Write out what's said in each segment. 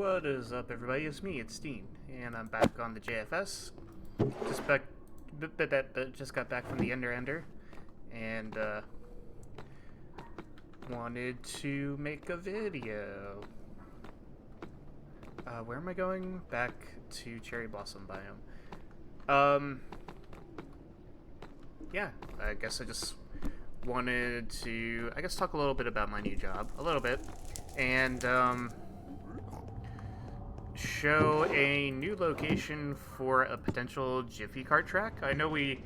What is up, everybody? It's me, it's Dean, and I'm back on the JFS. Just got back from the Ender, and wanted to make a video. Where am I going? Back to Cherry Blossom Biome. Yeah, I guess I just wanted to, talk a little bit about my new job, and show a new location for a potential Jiffy Kart track. I know we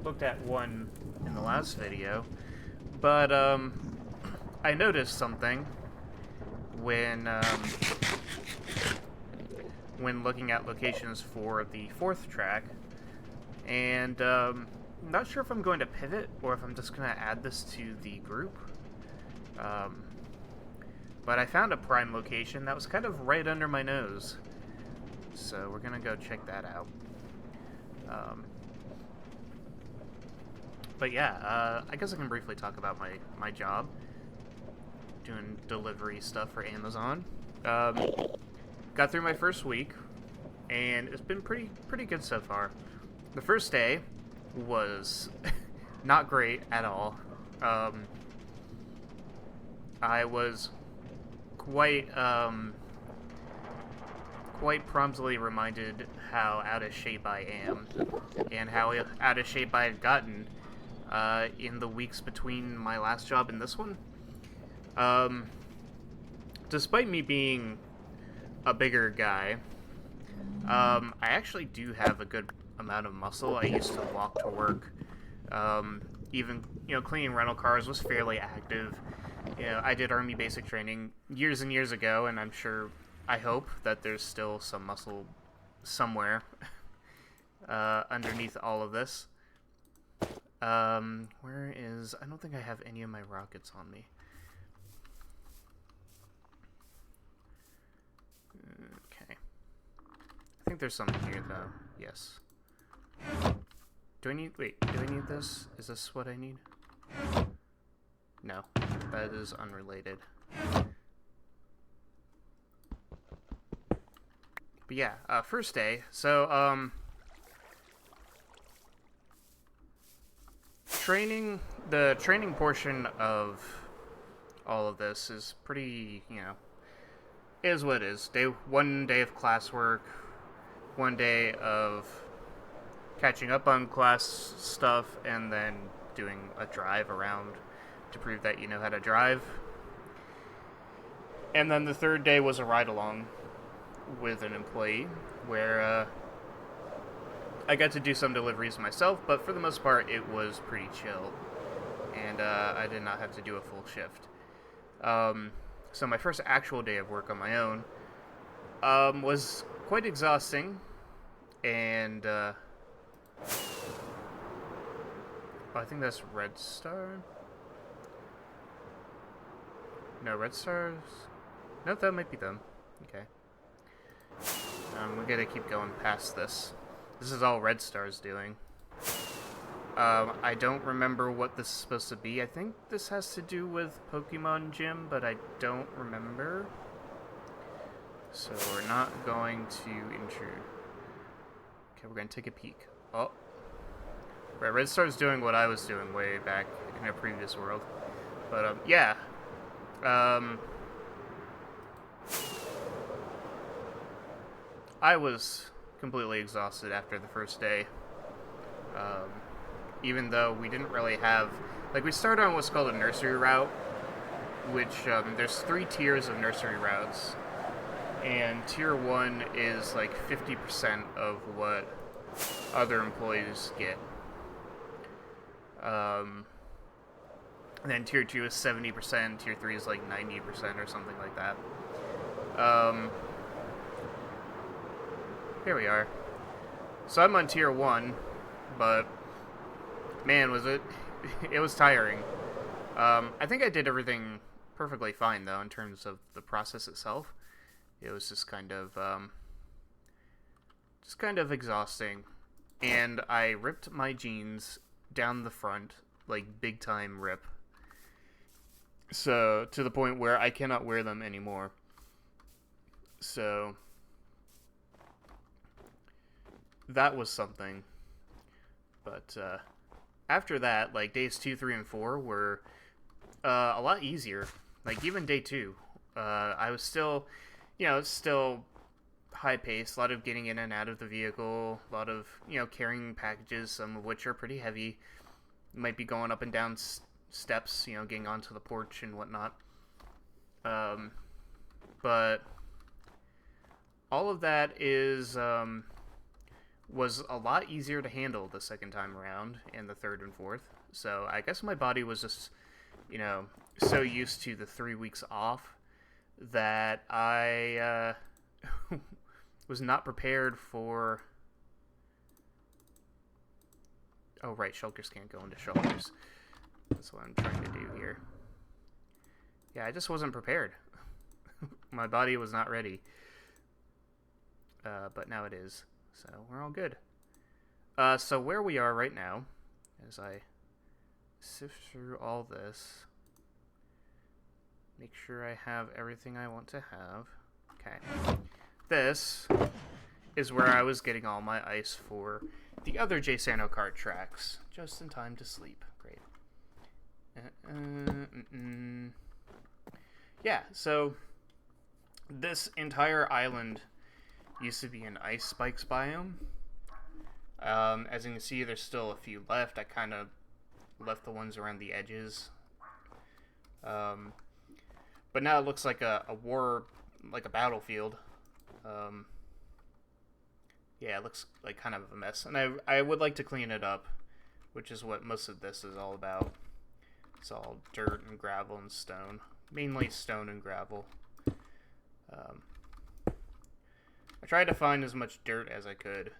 looked at one in the last video, but I noticed something when looking at locations for the fourth track, and I'm not sure if I'm going to pivot or if I'm just going to add this to the group. But I found a prime location that was kind of right under my nose. So we're going to go check that out. But yeah, I guess I can briefly talk about my job. Doing delivery stuff for Amazon. Got through my first week, and it's been pretty good so far. The first day was not great at all. I was quite promptly reminded how out of shape I am, and how out of shape I had gotten in the weeks between my last job and this one. Despite me being a bigger guy, I actually do have a good amount of muscle. I used to walk to work. Even, cleaning rental cars was fairly active. I did Army basic training years and years ago, and I hope that there's still some muscle somewhere underneath all of this. I don't think I have any of my rockets on me. Okay. I think there's some here, though. Yes. Do I need this? Is this what I need? No, that is unrelated. But yeah, first day. So, the training portion of all of this is pretty, is what it is. One day of classwork, one day of catching up on class stuff, and then doing a drive around to prove that you know how to drive. And then the third day was a ride-along with an employee, where I got to do some deliveries myself, but for the most part, it was pretty chill, and I did not have to do a full shift. So my first actual day of work on my own was quite exhausting, and I think that's Red Star? No, Red Stars? No, that might be them. Okay. We gotta keep going past this. This is all Red Star's doing. I don't remember what this is supposed to be. I think this has to do with Pokemon Gym, but I don't remember. So we're not going to intrude. Okay, we're gonna take a peek. Oh. Right, Red Star's doing what I was doing way back in a previous world. But, yeah. I was completely exhausted after the first day. Even though we didn't really have... we started on what's called a nursery route, which, there's 3 tiers of nursery routes. And tier 1 is, 50% of what other employees get. And then tier 2 is 70%, tier 3 is 90% or something like that. Here we are. So I'm on tier 1, but man, was it was tiring. I think I did everything perfectly fine, though, in terms of the process itself. It was just kind of exhausting, and I ripped my jeans down the front, big time rip. So, to the point where I cannot wear them anymore. So that was something. But after that, like days 2, 3, and 4 were a lot easier. Like even day 2, I was still, still high paced. A lot of getting in and out of the vehicle. A lot of carrying packages, some of which are pretty heavy. Might be going up and down steps, getting onto the porch and whatnot. But all of that was a lot easier to handle the second time around and the third and fourth. So I guess my body was just, so used to the 3 weeks off that I was not prepared for... Oh, right, shulkers can't go into shoulders. That's what I'm trying to do here. Yeah, I just wasn't prepared. My body was not ready. But now it is. So we're all good. So where we are right now, as I sift through all this, make sure I have everything I want to have. Okay. This is where I was getting all my ice for the other Jiffy Kart Tracks, just in time to sleep. Great. Yeah, so this entire island used to be an ice spikes biome. As you can see, there's still a few left. I kind of left the ones around the edges. But now it looks like a war, like a battlefield. Yeah, it looks like kind of a mess. And I would like to clean it up, which is what most of this is all about. It's all dirt and gravel and stone. Mainly stone and gravel. I tried to find as much dirt as I could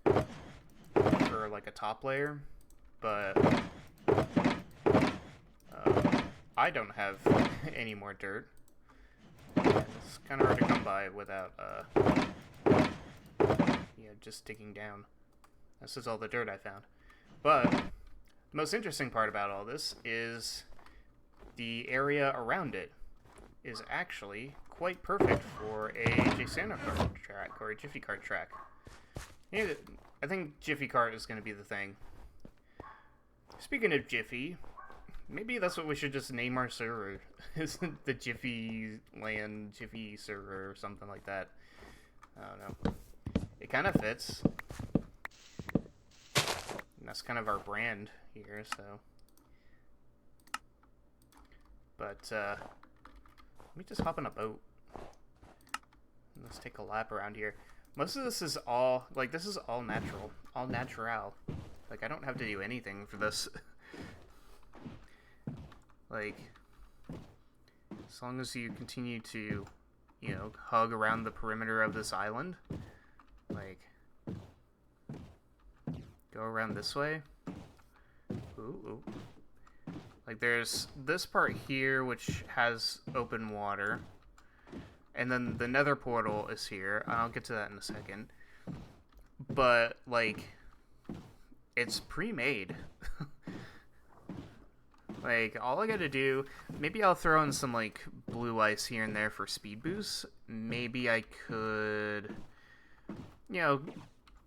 for like a top layer, but I don't have any more dirt. It's kind of hard to come by without just digging down. This is all the dirt I found. But the most interesting part about all this is the area around it is actually quite perfect for a Jiffy Kart track or a Jiffy Kart track. Yeah, I think Jiffy Kart is going to be the thing. Speaking of Jiffy, maybe that's what we should just name our server. Isn't the Jiffy Land Jiffy server or something like that? I don't know. It kind of fits. And that's kind of our brand here, so. But, let me just hop on a boat. Let's take a lap around here. Most of this is all, like, this is all natural. All natural. Like, I don't have to do anything for this. Like, as long as you continue to, hug around the perimeter of this island. Like, go around this way. Ooh. Like, there's this part here, which has open water. And then the nether portal is here. I'll get to that in a second. But, like, it's pre-made. Like, all I gotta do... Maybe I'll throw in some, like, blue ice here and there for speed boosts. Maybe I could,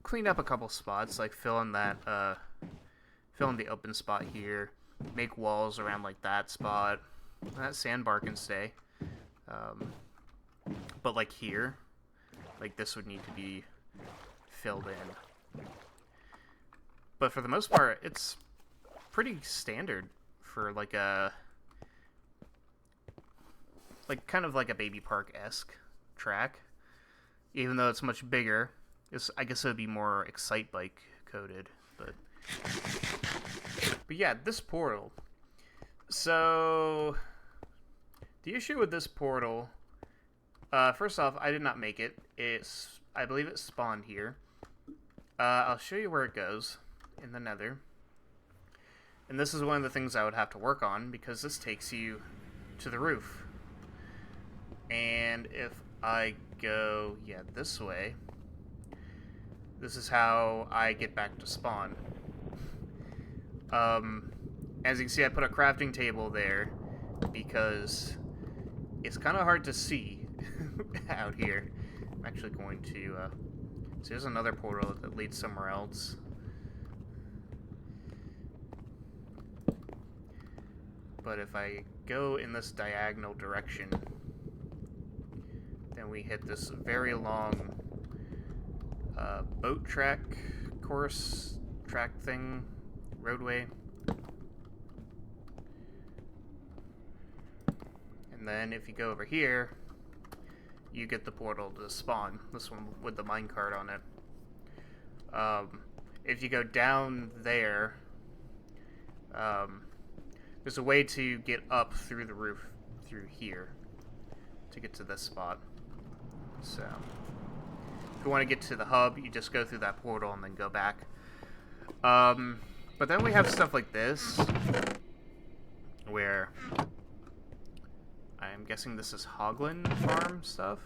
clean up a couple spots. Like, fill in the open spot here. Make walls around, like, that spot. That sandbar can stay. But, like, here, like, this would need to be filled in. But for the most part, it's pretty standard for, like, kind of like a baby park-esque track. Even though it's much bigger, I guess it would be more Excite Bike coded, but yeah, this portal. So, the issue with this portal, first off, I did not make it. I believe it spawned here. I'll show you where it goes in the nether. And this is one of the things I would have to work on, because this takes you to the roof. And if I go, this way, this is how I get back to spawn. As you can see, I put a crafting table there because it's kind of hard to see out here. I'm actually going to, so there's another portal that leads somewhere else. But if I go in this diagonal direction, then we hit this very long boat track course track thing, roadway. And then if you go over here, you get the portal to spawn, this one with the minecart on it. If you go down there, there's a way to get up through the roof through here to get to this spot. So if you want to get to the hub, you just go through that portal and then go back. But then we have stuff like this, where I'm guessing this is Hoglin farm stuff.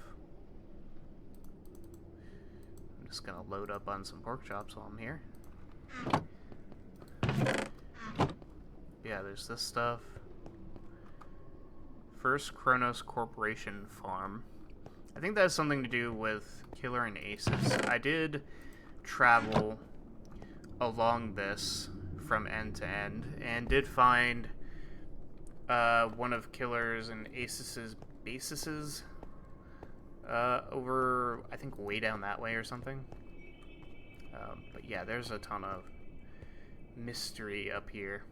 I'm just gonna load up on some pork chops while I'm here. Yeah, there's this stuff. First Kronos Corporation farm. I think that has something to do with Killer and Aces. I did travel along this from end to end and did find one of Killer's and Aces' bases over, I think, way down that way or something. But yeah, there's a ton of mystery up here.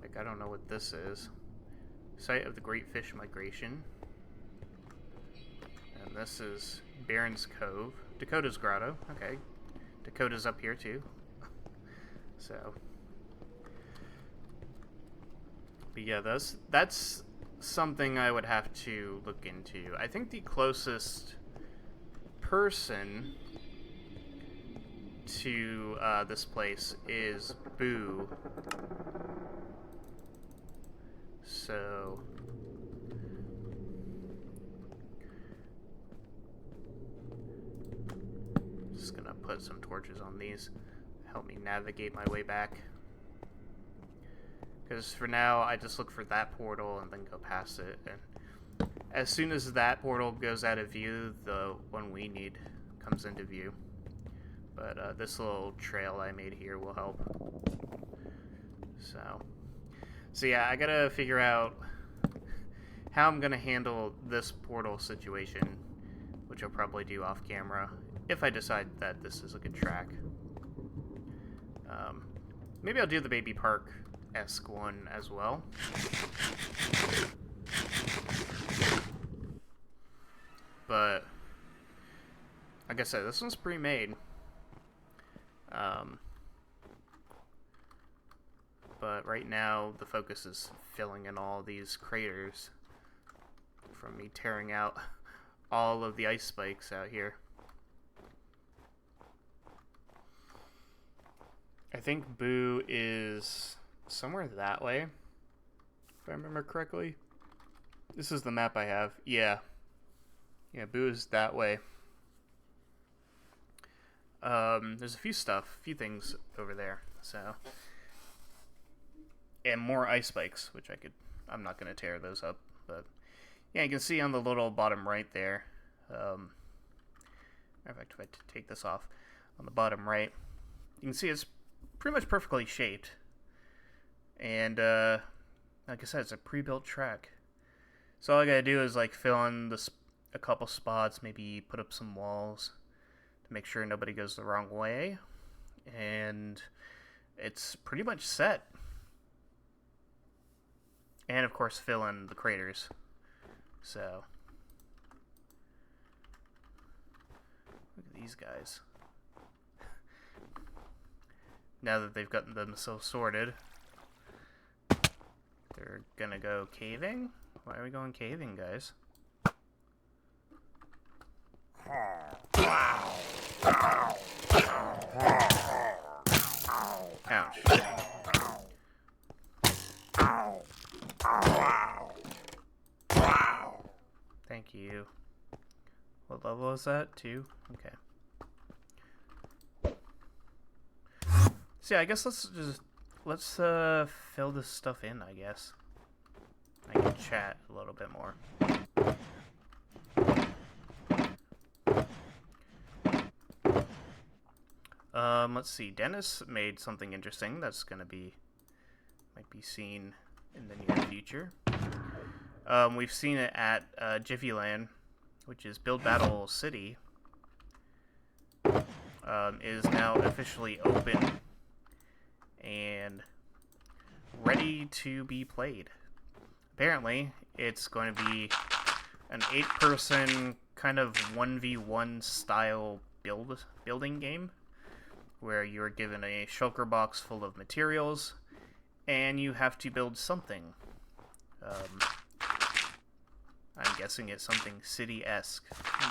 Like, I don't know what this is. Site of the Great Fish Migration. And this is Baron's Cove. Dakota's Grotto. Okay. Dakota's up here too. So. But yeah, that's something I would have to look into. I think the closest person to this place is Boo. So just gonna put some torches on these, help me navigate my way back. Because for now, I just look for that portal and then go past it. And as soon as that portal goes out of view, the one we need comes into view. But this little trail I made here will help. So yeah, I gotta figure out how I'm gonna handle this portal situation, which I'll probably do off camera, if I decide that this is a good track. Maybe I'll do the Baby Park-esque one as well. But, like I said, this one's pre-made. But right now, the focus is filling in all these craters from me tearing out all of the ice spikes out here. I think Boo is somewhere that way, if I remember correctly. This is the map I have. Yeah, Boo is that way. There's a few things over there, so. And more ice spikes, which I'm not going to tear those up, but yeah, you can see on the little bottom right there, matter of fact, if I take this off, on the bottom right, you can see it's pretty much perfectly shaped, and like I said, it's a pre-built track, so all I gotta do is like fill in a couple spots, maybe put up some walls to make sure nobody goes the wrong way, and it's pretty much set. And, of course, fill in the craters. So. Look at these guys. Now that they've gotten themselves sorted, they're gonna go caving? Why are we going caving, guys? Ouch. Thank you. What level is that? 2? Okay. So yeah, I guess let's fill this stuff in, I guess. I can chat a little bit more. Let's see. Dennis made something interesting that's gonna be might be seen in the near future. We've seen it at Jiffy Land, which is Build Battle City. Is now officially open and ready to be played. Apparently, it's going to be an 8-person kind of 1v1 style building game where you're given a shulker box full of materials and you have to build something. I'm guessing it's something city-esque.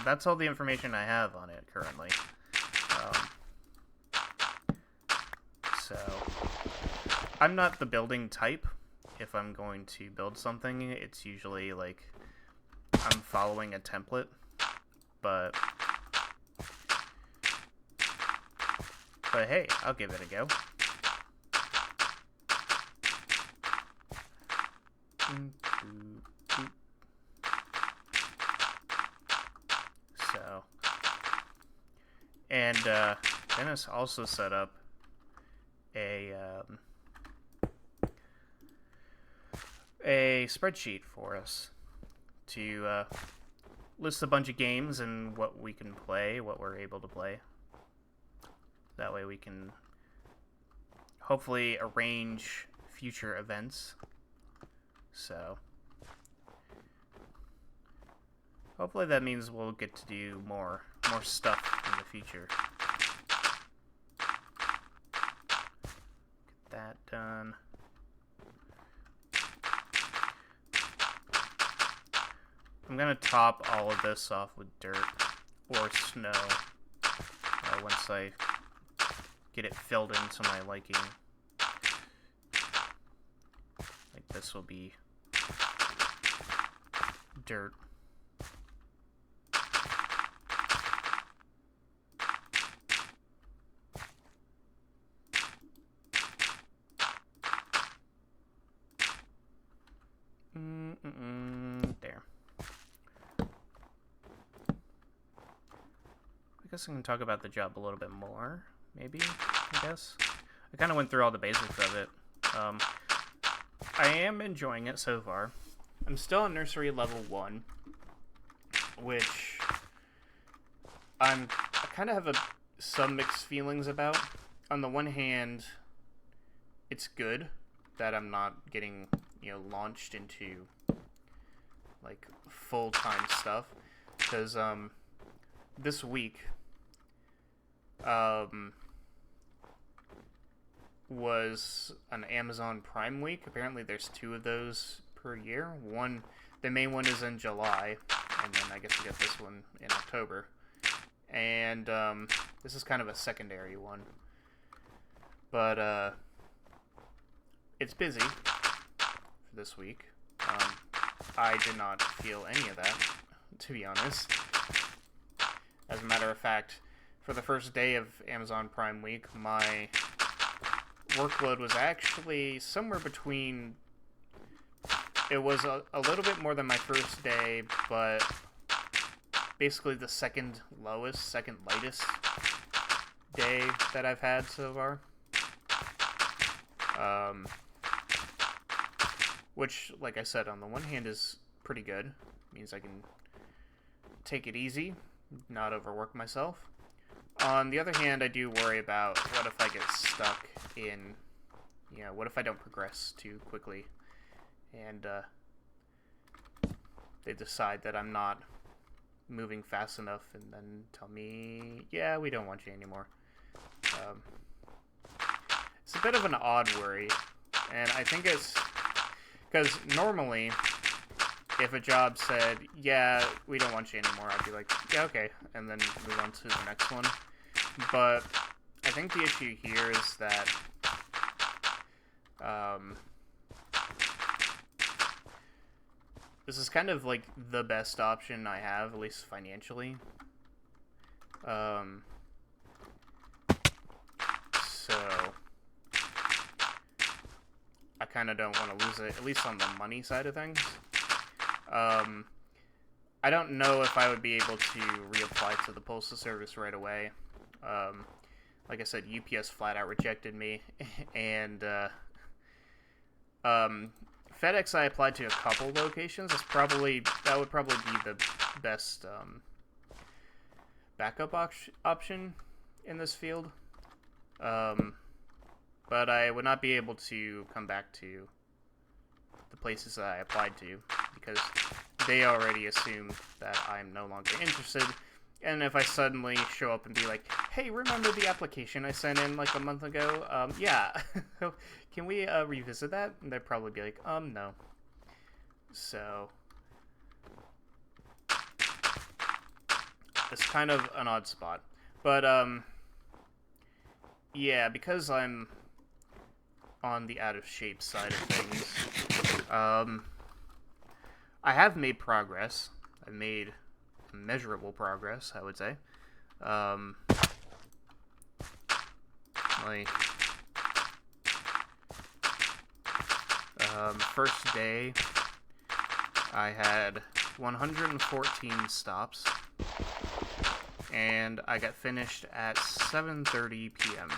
That's all the information I have on it currently. So, I'm not the building type. If I'm going to build something, it's usually like I'm following a template, but hey, I'll give it a go. So, and Dennis also set up a spreadsheet for us to list a bunch of games and what we can play, what we're able to play. That way we can hopefully arrange future events. So hopefully that means we'll get to do more stuff in the future. Get that done. I'm gonna top all of this off with dirt or snow once I get it filled into my liking. Like this will be dirt. There. I guess I can talk about the job a little bit more, maybe, I guess. I kind of went through all the basics of it. I am enjoying it so far. I'm still on nursery level 1, which I kind of have some mixed feelings about. On the one hand, it's good that I'm not getting, launched into like full-time stuff, because this week was an Amazon Prime week. Apparently there's 2 of those per year. The main one is in July, and then I guess we get this one in October. And this is kind of a secondary one. But it's busy for this week. I did not feel any of that, to be honest. As a matter of fact, for the first day of Amazon Prime Week, my workload was actually somewhere between... It was a little bit more than my first day, but basically the second lightest day that I've had so far. Which, like I said, on the one hand is pretty good. It means I can take it easy, not overwork myself. On the other hand, I do worry about what if I get stuck in, what if I don't progress too quickly and they decide that I'm not moving fast enough and then tell me, yeah, we don't want you anymore. It's a bit of an odd worry, and I think it's because normally if a job said, yeah, we don't want you anymore, I'd be like, yeah, okay, and then move on to the next one. But I think the issue here is that this is kind of like the best option I have, at least financially. So I kind of don't want to lose it, at least on the money side of things. I don't know if I would be able to reapply to the Postal Service right away. like I said, UPS flat out rejected me, and FedEx I applied to a couple locations. That would probably be the best backup option in this field. But I would not be able to come back to the places that I applied to because they already assume that I'm no longer interested. And if I suddenly show up and be like, hey, remember the application I sent in like a month ago? Yeah. Can we revisit that? And they'd probably be like, no. So it's kind of an odd spot. But, yeah, because I'm on the out of shape side of things, I have made progress. I've made measurable progress, I would say. First day, I had 114 stops, and I got finished at 7:30 p.m.,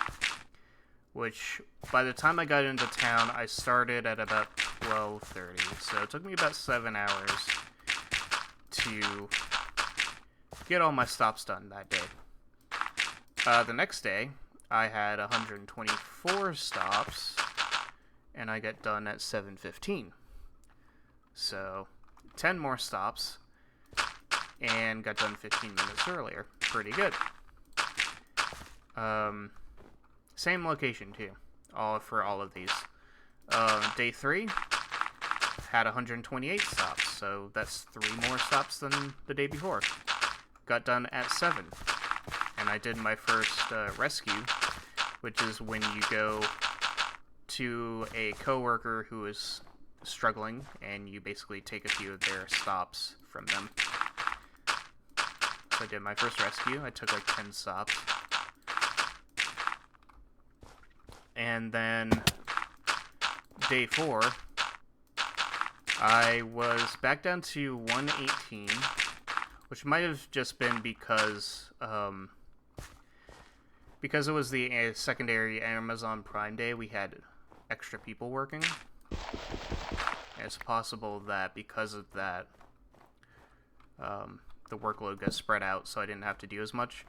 which by the time I got into town, I started at about 12:30, so it took me about 7 hours to get all my stops done that day. The next day, I had 124 stops, and I got done at 7:15. So, 10 more stops, and got done 15 minutes earlier. Pretty good. Same location, too, for all of these. Day 3, had 128 stops, so that's 3 more stops than the day before. Got done at 7, and I did my first rescue, which is when you go to a coworker who is struggling, and you basically take a few of their stops from them. So I did my first rescue. I took like 10 stops. And then day 4, I was back down to 118, which might have just been because it was the secondary Amazon Prime Day, we had extra people working. It's possible that because of that, the workload got spread out, so I didn't have to do as much.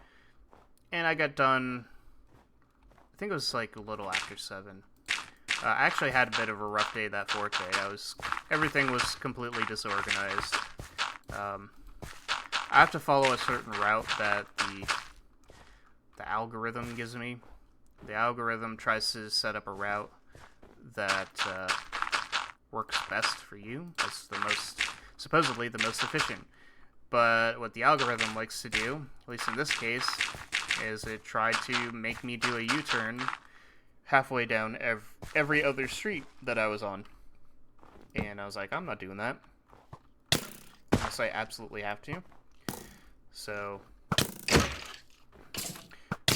And I got done, I think it was like a little after 7. I actually had a bit of a rough day that 4th day. Everything was completely disorganized. I have to follow a certain route that the algorithm gives me. The algorithm tries to set up a route that works best for you. It's supposedly the most efficient. But what the algorithm likes to do, at least in this case, is it tried to make me do a U-turn halfway down every other street that I was on. And I was like, I'm not doing that. Unless I absolutely have to. So,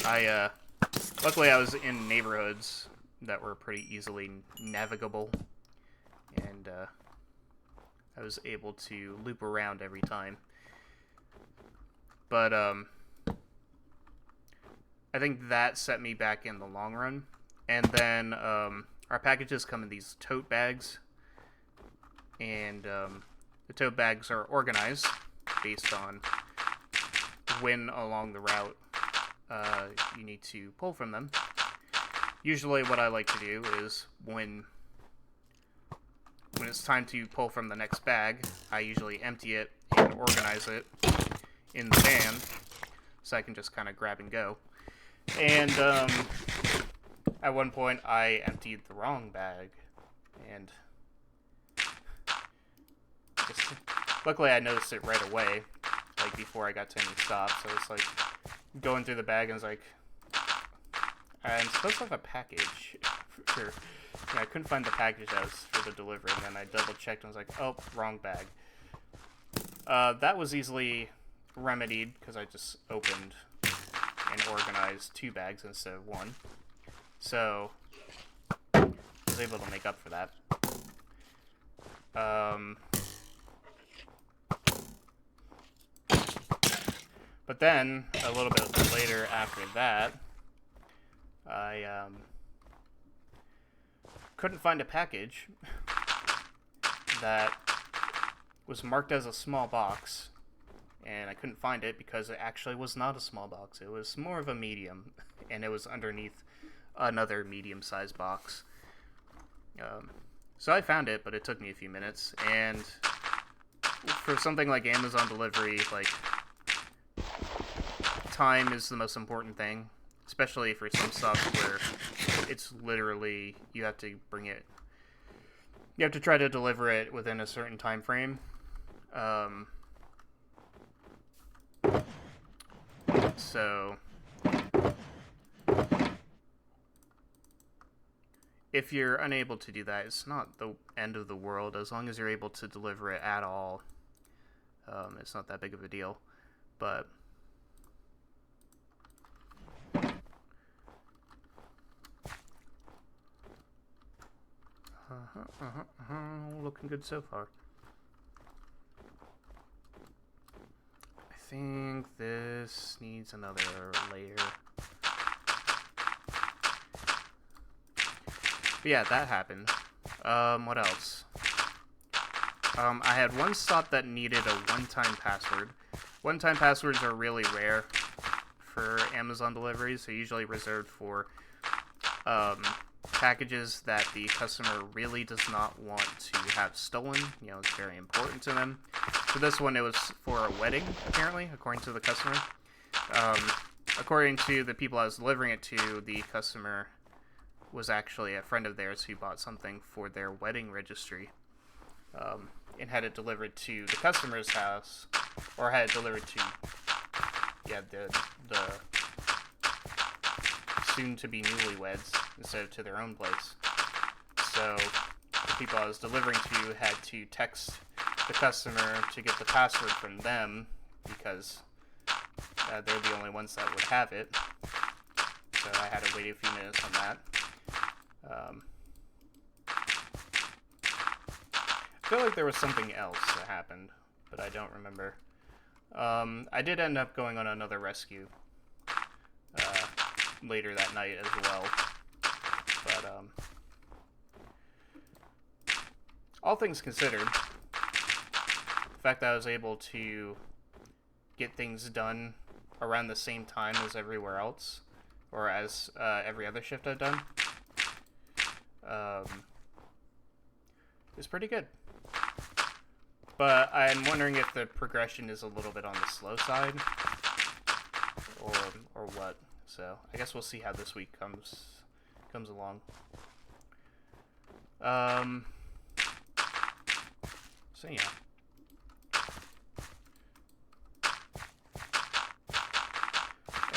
luckily I was in neighborhoods that were pretty easily navigable. And, I was able to loop around every time. But, I think that set me back in the long run. And then, our packages come in these tote bags. And, the tote bags are organized based on when along the route you need to pull from them. Usually what I like to do is when it's time to pull from the next bag, I usually empty it and organize it in the van so I can just kind of grab and go. And at one point I emptied the wrong bag, and luckily I noticed it right away, like before I got to any stops. So it's like going through the bag and it's like, I'm supposed to have a package for I couldn't find the package that was for the delivery, and then I double checked and was like, oh, wrong bag. That was easily remedied because I just opened and organized 2 bags instead of 1. So I was able to make up for that. But then, a little bit later after that, I couldn't find a package that was marked as a small box, and I couldn't find it because it actually was not a small box. It was more of a medium, and it was underneath another medium-sized box. So I found it, but it took me a few minutes, and for something like Amazon delivery, like, time is the most important thing, especially for some stuff where it's literally, you have to try to deliver it within a certain time frame. So if you're unable to do that, it's not the end of the world. As long as you're able to deliver it at all, it's not that big of a deal. But looking good so far. I think this needs another layer. But yeah, that happened. What else? I had one stop that needed a one-time password. One-time passwords are really rare for Amazon deliveries. They're usually reserved for packages that the customer really does not want to have stolen. You know, it's very important to them. For this one, it was for a wedding, apparently, according to the customer. According to the people I was delivering it to, the customer was actually a friend of theirs who bought something for their wedding registry, and had it delivered to the customer's house, or had it delivered to, the soon-to-be newlyweds instead of to their own place. So the people I was delivering to had to text the customer to get the password from them, because they're the only ones that would have it. So I had to wait a few minutes on that. I feel like there was something else that happened, but I don't remember. I did end up going on another rescue later that night as well. But all things considered, the fact that I was able to get things done around the same time as everywhere else, or as every other shift I've done, is pretty good. But I'm wondering if the progression is a little bit on the slow side, or what. So I guess we'll see how this week comes along. So yeah.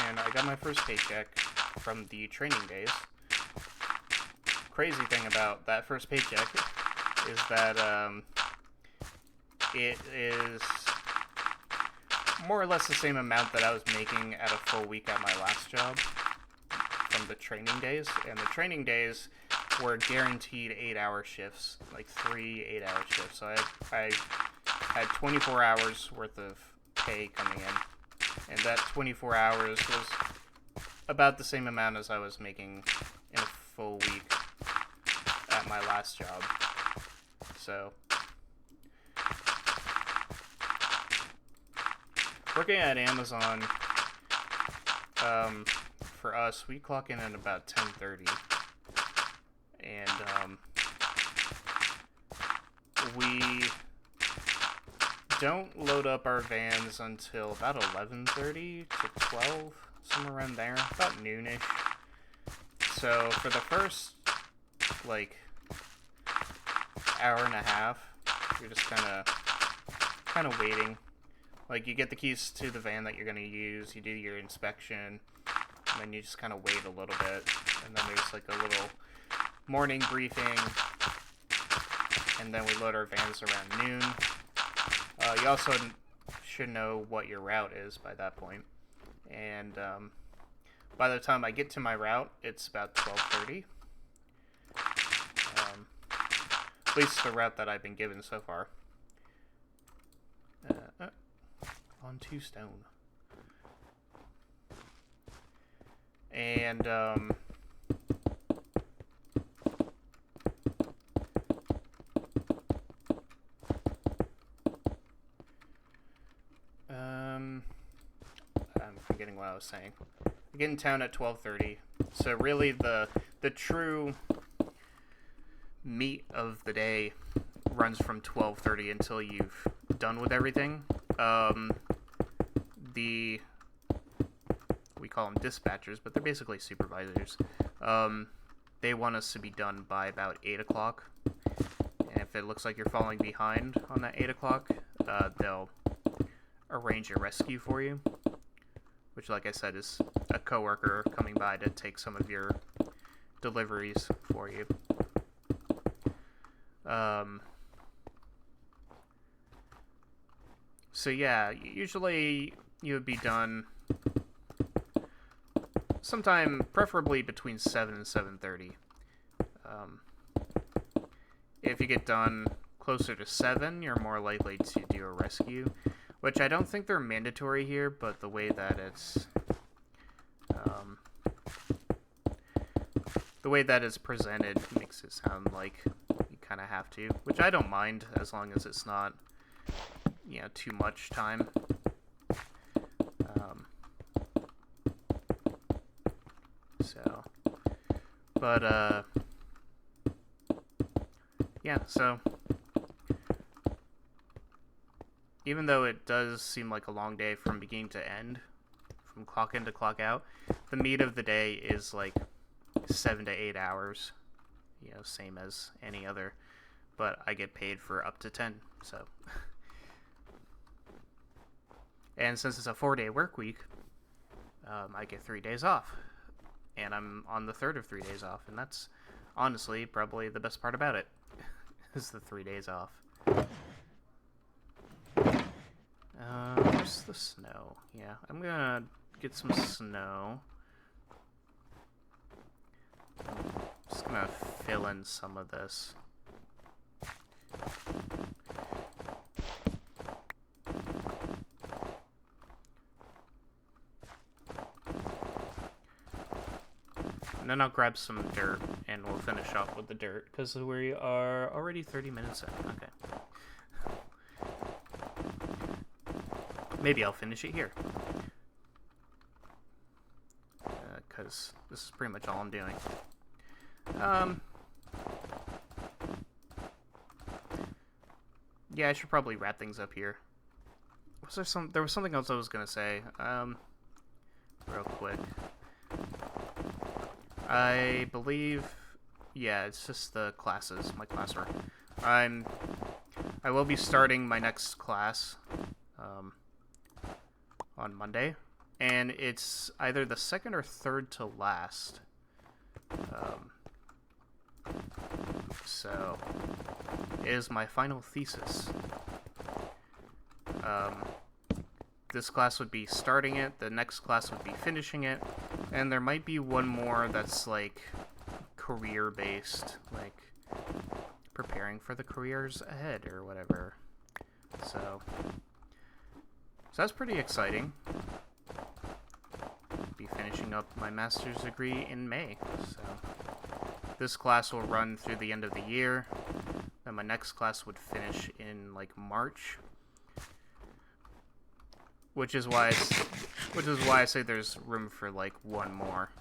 And I got my first paycheck from the training days. Crazy thing about that first paycheck is that it is more or less the same amount that I was making at a full week at my last job from the training days. And the training days were guaranteed 8-hour shifts, like 3 8-hour shifts. So I had 24 hours worth of pay coming in. And that 24 hours was about the same amount as I was making in a full week at my last job. So working at Amazon, for us, we clock in at about 10:30, and we don't load up our vans until about 11:30 to 12, somewhere around there, about noonish. So for the first, like, hour and a half, you're just kind of waiting. Like, you get the keys to the van that you're going to use, you do your inspection, and then you just kind of wait a little bit, and then there's like a little morning briefing, and then we load our vans around noon. You also should know what your route is by that point, and by the time I get to my route, it's about 12:30. At least the route that I've been given so far. On 2 stone. And forgetting what I was saying. I get in town at 12:30. So really the true meat of the day runs from 12:30 until you've done with everything. We call them dispatchers, but they're basically supervisors. They want us to be done by about 8 o'clock. And if it looks like you're falling behind on that 8 o'clock, they'll arrange a rescue for you. Which, like I said, is a coworker coming by to take some of your deliveries for you. So yeah, usually you would be done sometime, preferably between 7 and 7:30. If you get done closer to 7, you're more likely to do a rescue, which I don't think they're mandatory here, but the way that it's presented makes it sound like you kind of have to, which I don't mind as long as it's not, too much time. So even though it does seem like a long day from beginning to end, from clock in to clock out, the meat of the day is like 7 to 8 hours, same as any other, but I get paid for up to 10, so. And since it's a 4-day work week, I get 3 days off, and I'm on the third of 3 days off, and that's honestly probably the best part about it, is the 3 days off. Where's the snow? Yeah, I'm gonna get some snow. Just gonna fill in some of this. And then I'll grab some dirt, and we'll finish off with the dirt, because we are already 30 minutes in. Okay. Maybe I'll finish it here. Because this is pretty much all I'm doing. Yeah, I should probably wrap things up here. There was something else I was gonna say. Real quick. I believe, yeah, it's just the classes, my classwork. I will be starting my next class on Monday, and it's either the second or third to last. So it is my final thesis. This class would be starting it, the next class would be finishing it, and there might be one more that's like career-based, like preparing for the careers ahead or whatever. So that's pretty exciting. Be finishing up my master's degree in May. So this class will run through the end of the year. Then my next class would finish in like March. Which is why I say there's room for like one more,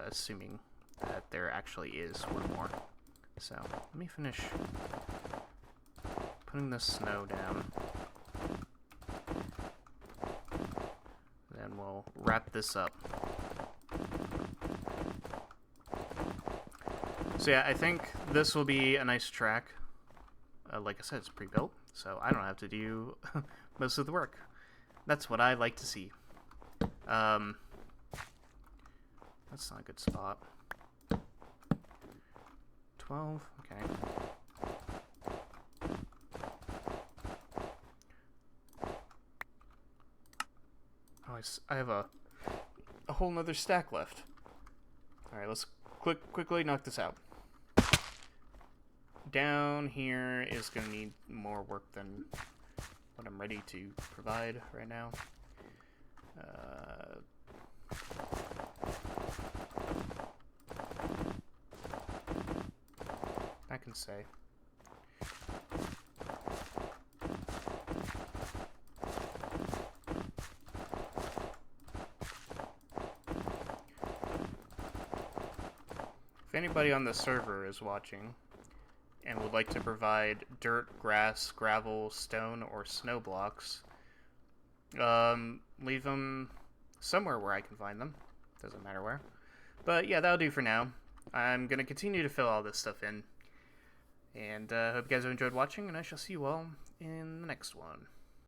assuming that there actually is one more. So let me finish putting the snow down. Then we'll wrap this up. So yeah, I think this will be a nice track. Like I said, it's pre-built, so I don't have to do most of the work. That's what I like to see. That's not a good spot. 12, okay. Oh, I have a whole nother stack left. Alright, let's quickly knock this out. Down here is going to need more work than what I'm ready to provide right now. I can say. If anybody on the server is watching and would like to provide dirt, grass, gravel, stone, or snow blocks, leave them somewhere where I can find them. Doesn't matter where. But yeah, that'll do for now. I'm going to continue to fill all this stuff in. And hope you guys have enjoyed watching, and I shall see you all in the next one.